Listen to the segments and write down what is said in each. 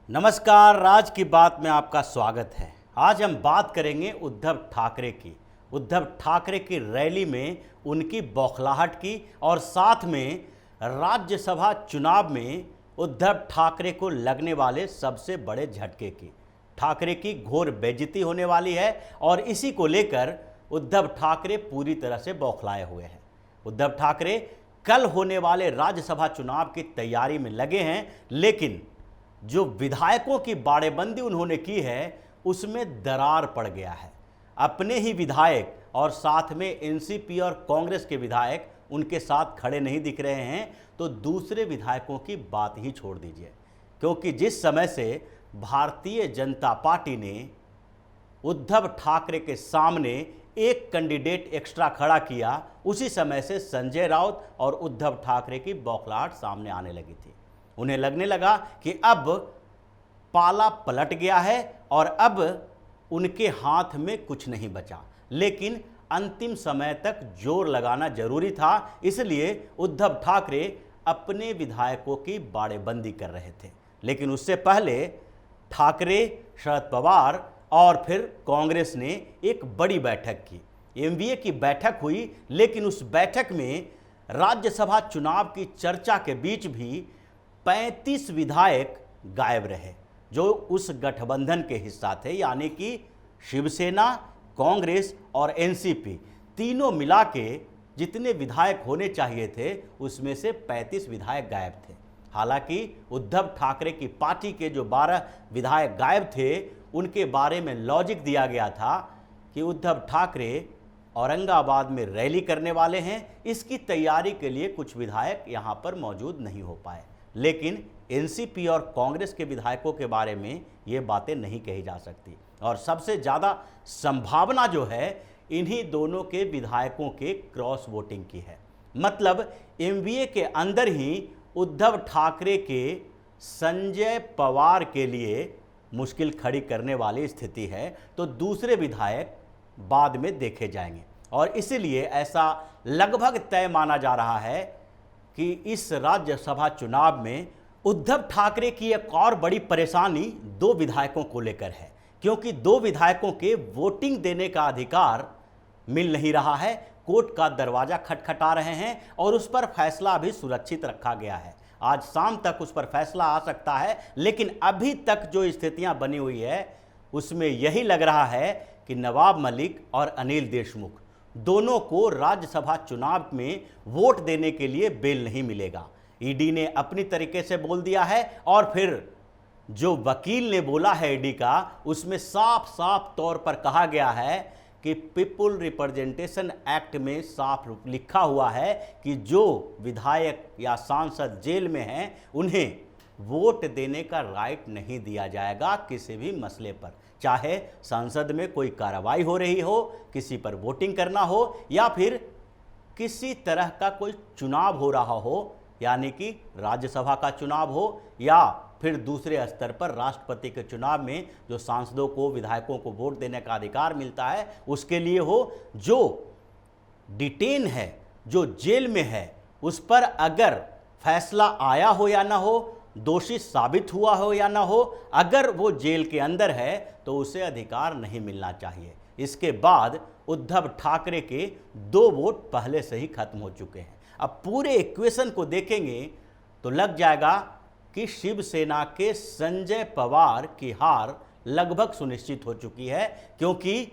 नमस्कार, राज की बात में आपका स्वागत है। आज हम बात करेंगे उद्धव ठाकरे की। उद्धव ठाकरे की रैली में उनकी बौखलाहट की और साथ में राज्यसभा चुनाव में उद्धव ठाकरे को लगने वाले सबसे बड़े झटके की। ठाकरे की घोर बेइज्जती होने वाली है और इसी को लेकर उद्धव ठाकरे पूरी तरह से बौखलाए हुए हैं। उद्धव ठाकरे कल होने वाले राज्यसभा चुनाव की तैयारी में लगे हैं, लेकिन जो विधायकों की बाड़ेबंदी उन्होंने की है उसमें दरार पड़ गया है। अपने ही विधायक और साथ में एनसीपी और कांग्रेस के विधायक उनके साथ खड़े नहीं दिख रहे हैं, तो दूसरे विधायकों की बात ही छोड़ दीजिए। क्योंकि जिस समय से भारतीय जनता पार्टी ने उद्धव ठाकरे के सामने एक कैंडिडेट एक्स्ट्रा खड़ा किया, उसी समय से संजय राउत और उद्धव ठाकरे की बौखलाहट सामने आने लगी थी। उन्हें लगने लगा कि अब पाला पलट गया है और अब उनके हाथ में कुछ नहीं बचा, लेकिन अंतिम समय तक जोर लगाना जरूरी था, इसलिए उद्धव ठाकरे अपने विधायकों की बाड़ेबंदी कर रहे थे। लेकिन उससे पहले ठाकरे, शरद पवार और फिर कांग्रेस ने एक बड़ी बैठक की। एमवीए की बैठक हुई, लेकिन उस बैठक में राज्यसभा चुनाव की चर्चा के बीच भी 35 विधायक गायब रहे, जो उस गठबंधन के हिस्सा थे, यानी कि शिवसेना, कांग्रेस और एनसीपी तीनों मिला के जितने विधायक होने चाहिए थे उसमें से 35 विधायक गायब थे। हालांकि उद्धव ठाकरे की पार्टी के जो 12 विधायक गायब थे उनके बारे में लॉजिक दिया गया था कि उद्धव ठाकरे औरंगाबाद में रैली करने वाले हैं, इसकी तैयारी के लिए कुछ विधायक यहां पर मौजूद नहीं हो पाए। लेकिन एनसीपी और कांग्रेस के विधायकों के बारे में ये बातें नहीं कही जा सकती और सबसे ज़्यादा संभावना जो है इन्हीं दोनों के विधायकों के क्रॉस वोटिंग की है। मतलब एमवीए के अंदर ही उद्धव ठाकरे के संजय पवार के लिए मुश्किल खड़ी करने वाली स्थिति है, तो दूसरे विधायक बाद में देखे जाएंगे। और इसीलिए ऐसा लगभग तय माना जा रहा है कि इस राज्यसभा चुनाव में उद्धव ठाकरे की एक और बड़ी परेशानी 2 विधायकों को लेकर है, क्योंकि 2 विधायकों के वोटिंग देने का अधिकार मिल नहीं रहा है। कोर्ट का दरवाजा खटखटा रहे हैं और उस पर फैसला अभी सुरक्षित रखा गया है। आज शाम तक उस पर फैसला आ सकता है, लेकिन अभी तक जो स्थितियां बनी हुई है उसमें यही लग रहा है कि नवाब मलिक और अनिल देशमुख दोनों को राज्यसभा चुनाव में वोट देने के लिए बेल नहीं मिलेगा। ईडी ने अपनी तरीके से बोल दिया है और फिर जो वकील ने बोला है ईडी का, उसमें साफ साफ तौर पर कहा गया है कि पीपुल रिप्रेजेंटेशन एक्ट में साफ लिखा हुआ है कि जो विधायक या सांसद जेल में हैं उन्हें वोट देने का राइट नहीं दिया जाएगा किसी भी मसले पर, चाहे संसद में कोई कार्रवाई हो रही हो, किसी पर वोटिंग करना हो या फिर किसी तरह का कोई चुनाव हो रहा हो, यानी कि राज्यसभा का चुनाव हो या फिर दूसरे स्तर पर राष्ट्रपति के चुनाव में जो सांसदों को, विधायकों को वोट देने का अधिकार मिलता है उसके लिए हो। जो डिटेन है, जो जेल में है, उस पर अगर फैसला आया हो या ना हो, दोषी साबित हुआ हो या ना हो, अगर वो जेल के अंदर है तो उसे अधिकार नहीं मिलना चाहिए। इसके बाद उद्धव ठाकरे के 2 वोट पहले से ही खत्म हो चुके हैं। अब पूरे इक्वेशन को देखेंगे तो लग जाएगा कि शिवसेना के संजय पवार की हार लगभग सुनिश्चित हो चुकी है, क्योंकि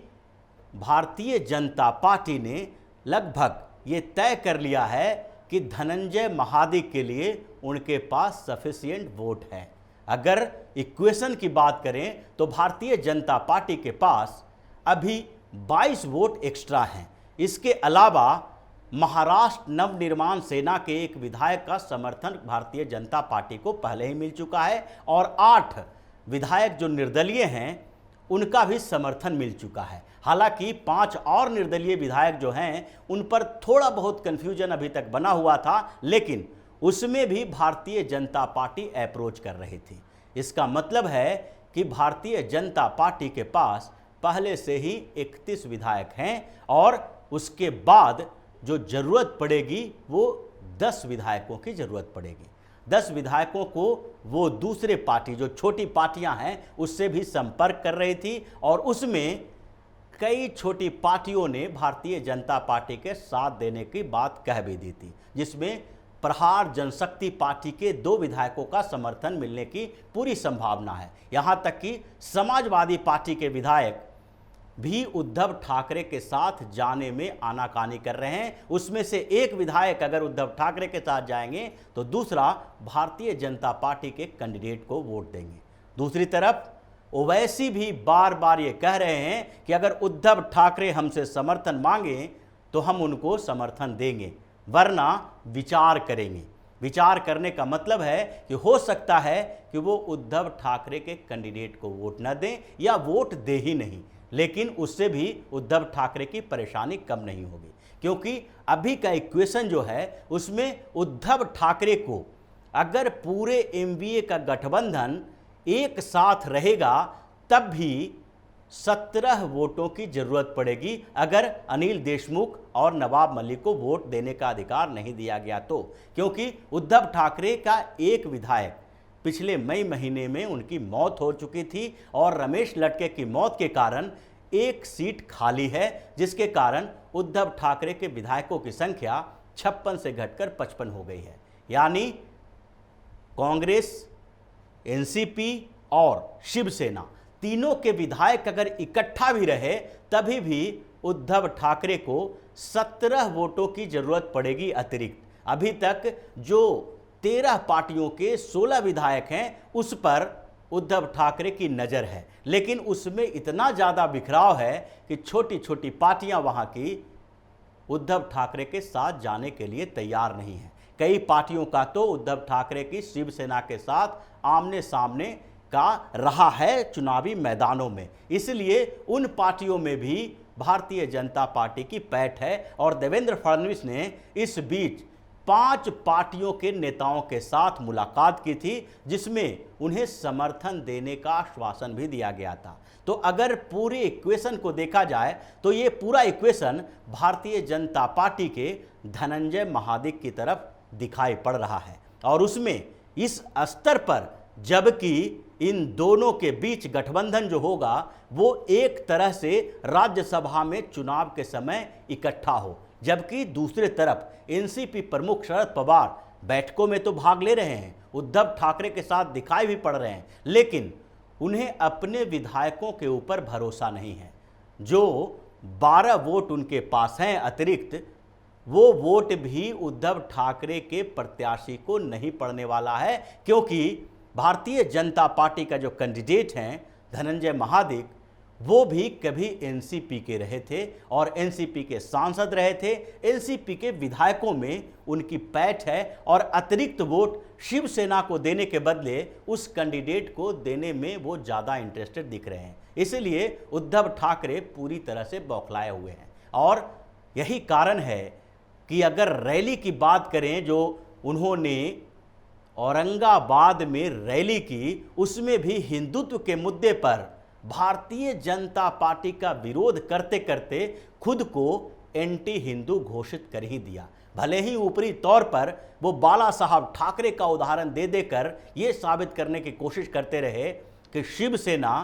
भारतीय जनता पार्टी ने लगभग ये तय कर लिया है कि धनंजय महादिक के लिए उनके पास सफिशिएंट वोट है। अगर इक्वेशन की बात करें तो भारतीय जनता पार्टी के पास अभी 22 वोट एक्स्ट्रा हैं। इसके अलावा महाराष्ट्र नवनिर्माण सेना के एक विधायक का समर्थन भारतीय जनता पार्टी को पहले ही मिल चुका है और 8 विधायक जो निर्दलीय हैं उनका भी समर्थन मिल चुका है। हालांकि 5 और निर्दलीय विधायक जो हैं उन पर थोड़ा बहुत कन्फ्यूजन अभी तक बना हुआ था, लेकिन उसमें भी भारतीय जनता पार्टी अप्रोच कर रही थी। इसका मतलब है कि भारतीय जनता पार्टी के पास पहले से ही 31 विधायक हैं और उसके बाद जो जरूरत पड़ेगी वो 10 विधायकों की जरूरत पड़ेगी। 10 विधायकों को वो दूसरे पार्टी जो छोटी पार्टियां हैं उससे भी संपर्क कर रही थी और उसमें कई छोटी पार्टियों ने भारतीय जनता पार्टी के साथ देने की बात कह भी दी थी, जिसमें प्रहार जनशक्ति पार्टी के 2 विधायकों का समर्थन मिलने की पूरी संभावना है। यहां तक कि समाजवादी पार्टी के विधायक भी उद्धव ठाकरे के साथ जाने में आनाकानी कर रहे हैं। उसमें से एक विधायक अगर उद्धव ठाकरे के साथ जाएंगे तो दूसरा भारतीय जनता पार्टी के कैंडिडेट को वोट देंगे। दूसरी तरफ ओवैसी भी बार बार ये कह रहे हैं कि अगर उद्धव ठाकरे हमसे समर्थन मांगे तो हम उनको समर्थन देंगे, वरना विचार करेंगे। विचार करने का मतलब है कि हो सकता है कि वो उद्धव ठाकरे के कैंडिडेट को वोट न दें या वोट दे ही नहीं, लेकिन उससे भी उद्धव ठाकरे की परेशानी कम नहीं होगी, क्योंकि अभी का इक्वेशन जो है उसमें उद्धव ठाकरे को अगर पूरे एमवीए का गठबंधन एक साथ रहेगा तब भी 17 वोटों की जरूरत पड़ेगी अगर अनिल देशमुख और नवाब मलिक को वोट देने का अधिकार नहीं दिया गया तो, क्योंकि उद्धव ठाकरे का एक विधायक पिछले मई महीने में उनकी मौत हो चुकी थी और रमेश लटके की मौत के कारण एक सीट खाली है, जिसके कारण उद्धव ठाकरे के विधायकों की संख्या 56 से घटकर 55 हो गई है। यानी कांग्रेस, एनसीपी और शिवसेना तीनों के विधायक अगर इकट्ठा भी रहे तभी भी उद्धव ठाकरे को 17 वोटों की जरूरत पड़ेगी अतिरिक्त। अभी तक जो 13 पार्टियों के 16 विधायक हैं उस पर उद्धव ठाकरे की नज़र है, लेकिन उसमें इतना ज़्यादा बिखराव है कि छोटी छोटी पार्टियां वहां की उद्धव ठाकरे के साथ जाने के लिए तैयार नहीं है। कई पार्टियों का तो उद्धव ठाकरे की शिवसेना के साथ आमने सामने का रहा है चुनावी मैदानों में, इसलिए उन पार्टियों में भी भारतीय जनता पार्टी की पैठ है और देवेंद्र फडणवीस ने इस बीच 5 पार्टियों के नेताओं के साथ मुलाकात की थी, जिसमें उन्हें समर्थन देने का आश्वासन भी दिया गया था। तो अगर पूरे इक्वेशन को देखा जाए तो ये पूरा इक्वेशन भारतीय जनता पार्टी के धनंजय महादिक की तरफ दिखाई पड़ रहा है और उसमें इस स्तर पर, जबकि इन दोनों के बीच गठबंधन जो होगा वो एक तरह से राज्यसभा में चुनाव के समय इकट्ठा हो, जबकि दूसरे तरफ एनसीपी प्रमुख शरद पवार बैठकों में तो भाग ले रहे हैं, उद्धव ठाकरे के साथ दिखाई भी पड़ रहे हैं, लेकिन उन्हें अपने विधायकों के ऊपर भरोसा नहीं है। जो 12 वोट उनके पास हैं अतिरिक्त, वो वोट भी उद्धव ठाकरे के प्रत्याशी को नहीं पड़ने वाला है, क्योंकि भारतीय जनता पार्टी का जो कैंडिडेट हैं धनंजय महादिक, वो भी कभी एनसीपी के रहे थे और एनसीपी के सांसद रहे थे। एनसीपी के विधायकों में उनकी पैठ है और अतिरिक्त वोट शिवसेना को देने के बदले उस कैंडिडेट को देने में वो ज़्यादा इंटरेस्टेड दिख रहे हैं। इसलिए उद्धव ठाकरे पूरी तरह से बौखलाए हुए हैं और यही कारण है कि अगर रैली की बात करें जो उन्होंने औरंगाबाद में रैली की, उसमें भी हिंदुत्व के मुद्दे पर भारतीय जनता पार्टी का विरोध करते करते खुद को एंटी हिंदू घोषित कर ही दिया। भले ही ऊपरी तौर पर वो बाला साहब ठाकरे का उदाहरण दे देकर ये साबित करने की कोशिश करते रहे कि शिवसेना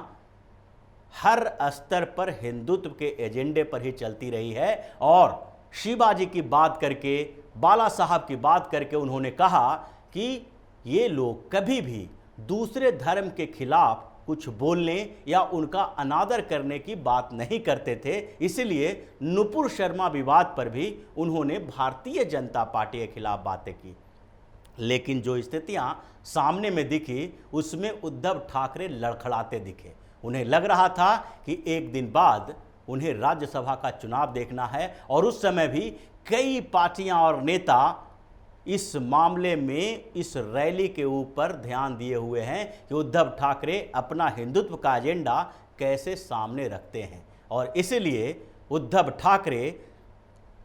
हर स्तर पर हिंदुत्व के एजेंडे पर ही चलती रही है और शिवाजी की बात करके, बाला साहब की बात करके उन्होंने कहा कि ये लोग कभी भी दूसरे धर्म के खिलाफ कुछ बोलने या उनका अनादर करने की बात नहीं करते थे। इसलिए नुपुर शर्मा विवाद पर भी उन्होंने भारतीय जनता पार्टी के खिलाफ बातें की, लेकिन जो स्थितियां सामने में दिखी उसमें उद्धव ठाकरे लड़खड़ाते दिखे। उन्हें लग रहा था कि एक दिन बाद उन्हें राज्यसभा का चुनाव देखना है और उस समय भी कई पार्टियां और नेता इस मामले में इस रैली के ऊपर ध्यान दिए हुए हैं कि उद्धव ठाकरे अपना हिंदुत्व का एजेंडा कैसे सामने रखते हैं और इसलिए उद्धव ठाकरे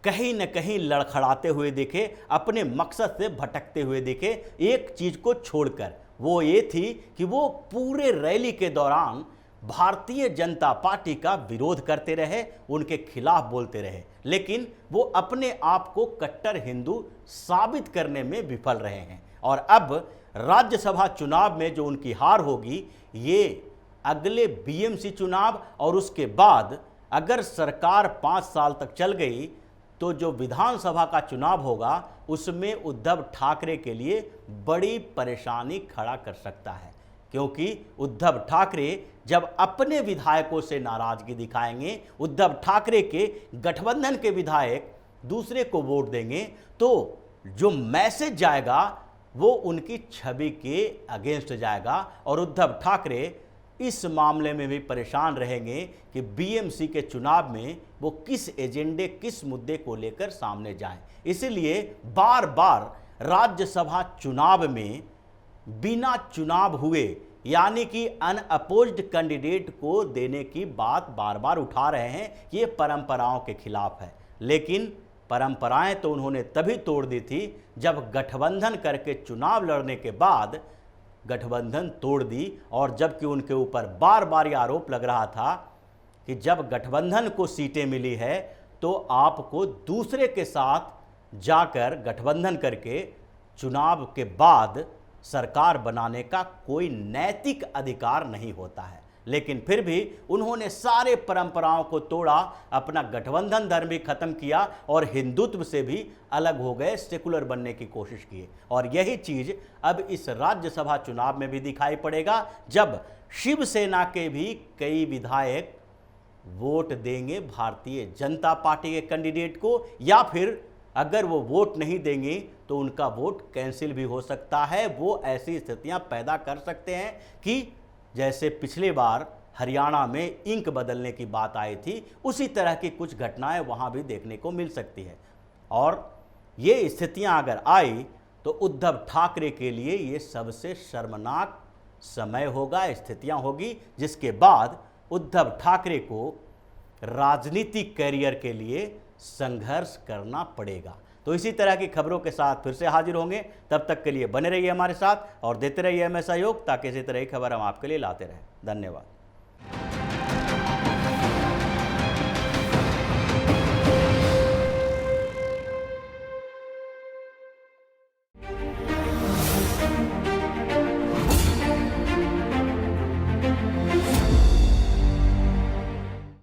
कहीं न कहीं लड़खड़ाते हुए दिखे, अपने मकसद से भटकते हुए दिखे, एक चीज़ को छोड़कर। वो ये थी कि वो पूरे रैली के दौरान भारतीय जनता पार्टी का विरोध करते रहे, उनके खिलाफ बोलते रहे, लेकिन वो अपने आप को कट्टर हिंदू साबित करने में विफल रहे हैं और अब राज्यसभा चुनाव में जो उनकी हार होगी, ये अगले बीएमसी चुनाव और उसके बाद अगर सरकार 5 साल तक चल गई तो जो विधानसभा का चुनाव होगा उसमें उद्धव ठाकरे के लिए बड़ी परेशानी खड़ा कर सकता है। क्योंकि उद्धव ठाकरे जब अपने विधायकों से नाराजगी दिखाएंगे, उद्धव ठाकरे के गठबंधन के विधायक दूसरे को वोट देंगे, तो जो मैसेज जाएगा वो उनकी छवि के अगेंस्ट जाएगा और उद्धव ठाकरे इस मामले में भी परेशान रहेंगे कि बीएमसी के चुनाव में वो किस एजेंडे, किस मुद्दे को लेकर सामने जाएं। इसलिए बार बार राज्यसभा चुनाव में बिना चुनाव हुए यानी कि अनअपोज्ड कैंडिडेट को देने की बात बार बार उठा रहे हैं। ये परंपराओं के खिलाफ है, लेकिन परंपराएं तो उन्होंने तभी तोड़ दी थी जब गठबंधन करके चुनाव लड़ने के बाद गठबंधन तोड़ दी। और जबकि उनके ऊपर बार बार ये आरोप लग रहा था कि जब गठबंधन को सीटें मिली है तो आपको दूसरे के साथ जाकर गठबंधन करके चुनाव के बाद सरकार बनाने का कोई नैतिक अधिकार नहीं होता है। लेकिन फिर भी उन्होंने सारे परंपराओं को तोड़ा, अपना गठबंधन धर्म भी खत्म किया और हिंदुत्व से भी अलग हो गए, सेकुलर बनने की कोशिश की। और यही चीज अब इस राज्यसभा चुनाव में भी दिखाई पड़ेगा, जब शिवसेना के भी कई विधायक वोट देंगे भारतीय जनता पार्टी के कैंडिडेट को, या फिर अगर वो वोट नहीं देंगे तो उनका वोट कैंसिल भी हो सकता है। वो ऐसी स्थितियां पैदा कर सकते हैं कि जैसे पिछले बार हरियाणा में इंक बदलने की बात आई थी, उसी तरह की कुछ घटनाएं वहां भी देखने को मिल सकती है। और ये स्थितियां अगर आई तो उद्धव ठाकरे के लिए ये सबसे शर्मनाक समय होगा, स्थितियां होगी, जिसके बाद उद्धव ठाकरे को राजनीतिक कैरियर के लिए संघर्ष करना पड़ेगा। तो इसी तरह की खबरों के साथ फिर से हाजिर होंगे। तब तक के लिए बने रहिए हमारे साथ और देते रहिए हमें सहयोग, ताकि इसी तरह की खबर हम आपके लिए लाते रहें। धन्यवाद।